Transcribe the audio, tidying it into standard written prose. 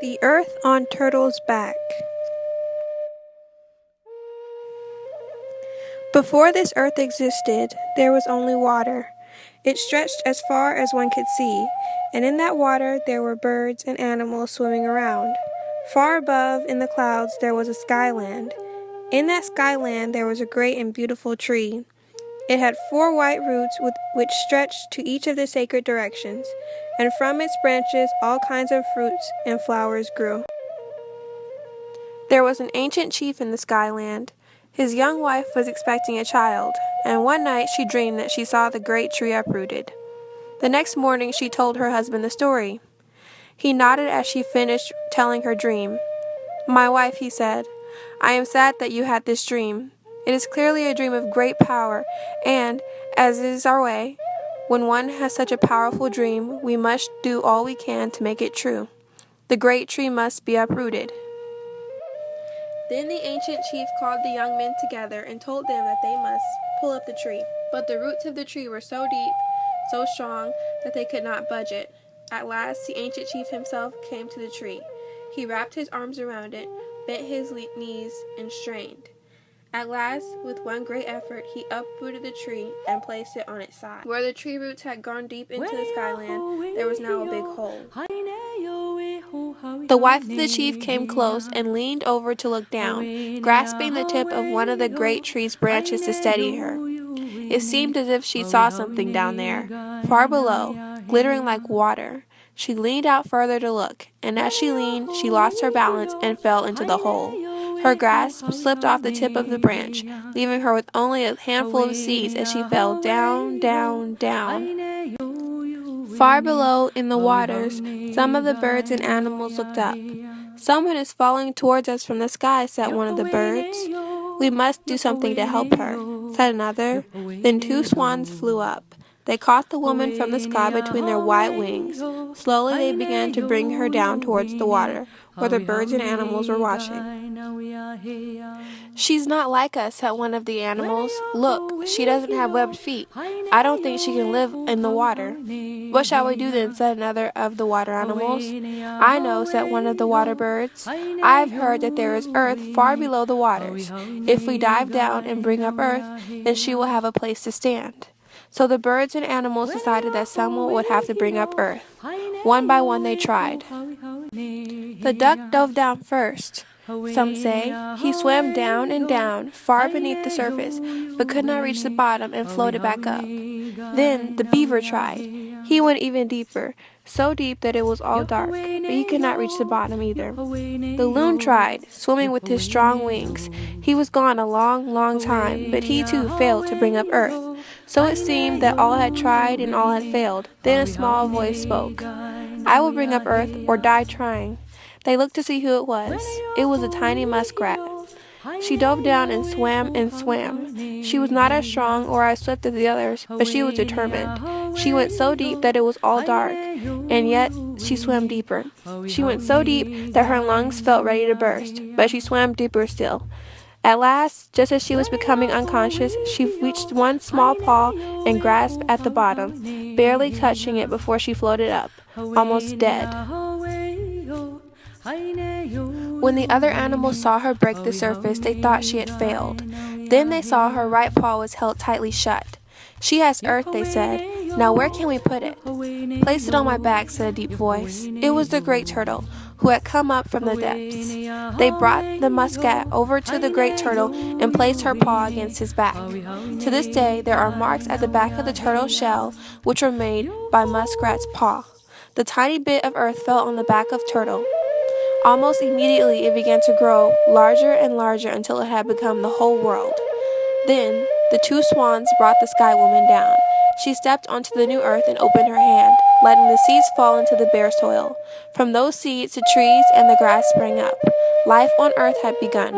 The Earth on Turtle's Back. Before this earth existed, there was only water. It stretched as far as one could see, and in that water there were birds and animals swimming around. Far above, in the clouds, there was a skyland. In that skyland there was a great and beautiful tree. It had 4 white roots which stretched to each of the sacred directions, and from its branches all kinds of fruits and flowers grew. There was an ancient chief in the skyland. His young wife was expecting a child, and one night she dreamed that she saw the great tree uprooted. The next morning she told her husband the story. He nodded as she finished telling her dream. "My wife," he said, "I am sad that you had this dream. It is clearly a dream of great power, and, as is our way, when one has such a powerful dream, we must do all we can to make it true. The great tree must be uprooted." Then the ancient chief called the young men together and told them that they must pull up the tree. But the roots of the tree were so deep, so strong, that they could not budge it. At last the ancient chief himself came to the tree. He wrapped his arms around it, bent his knees, and strained. At last, with one great effort, he uprooted the tree and placed it on its side. Where the tree roots had gone deep into the skyland, there was now a big hole. The wife of the chief came close and leaned over to look down, grasping the tip of one of the great tree's branches to steady her. It seemed as if she saw something down there, far below, glittering like water. She leaned out further to look, and as she leaned, she lost her balance and fell into the hole. Her grasp slipped off the tip of the branch, leaving her with only a handful of seeds as she fell down, down, down. Far below, in the waters, some of the birds and animals looked up. "Someone is falling towards us from the sky," said one of the birds. "We must do something to help her," said another. Then 2 swans flew up. They caught the woman from the sky between their white wings. Slowly they began to bring her down towards the water, where the birds and animals were watching. "She's not like us," said one of the animals. "Look, she doesn't have webbed feet. I don't think she can live in the water." "What shall we do then?" said another of the water animals. "I know," said one of the water birds. "I have heard that there is earth far below the waters. If we dive down and bring up earth, then she will have a place to stand." So the birds and animals decided that someone would have to bring up earth. One by one they tried. The duck dove down first. Some say he swam down and down, far beneath the surface, but could not reach the bottom and floated back up. Then the beaver tried. He went even deeper, so deep that it was all dark, but he could not reach the bottom either. The loon tried, swimming with his strong wings. He was gone a long, long time, but he too failed to bring up earth. So it seemed that all had tried and all had failed. Then a small voice spoke. "I will bring up earth or die trying." They looked to see who it was. It was a tiny muskrat. She dove down and swam and swam. She was not as strong or as swift as the others, but she was determined. She went so deep that it was all dark, and yet she swam deeper. She went so deep that her lungs felt ready to burst, but she swam deeper still. At last, just as she was becoming unconscious, she reached one small paw and grasped at the bottom, barely touching it before she floated up, almost dead. When the other animals saw her break the surface, they thought she had failed. Then they saw her right paw was held tightly shut. "She has earth," they said. "Now where can we put it?" "Place it on my back," said a deep voice. It was the great turtle, who had come up from the depths. They brought the muskrat over to the great turtle and placed her paw against his back. To this day, there are marks at the back of the turtle's shell, which were made by muskrat's paw. The tiny bit of earth fell on the back of turtle. Almost immediately it began to grow larger and larger until it had become the whole world. Then the 2 swans brought the sky woman down. She stepped onto the new earth and opened her hand, letting the seeds fall into the bare soil. From those seeds the trees and the grass sprang up. Life on earth had begun.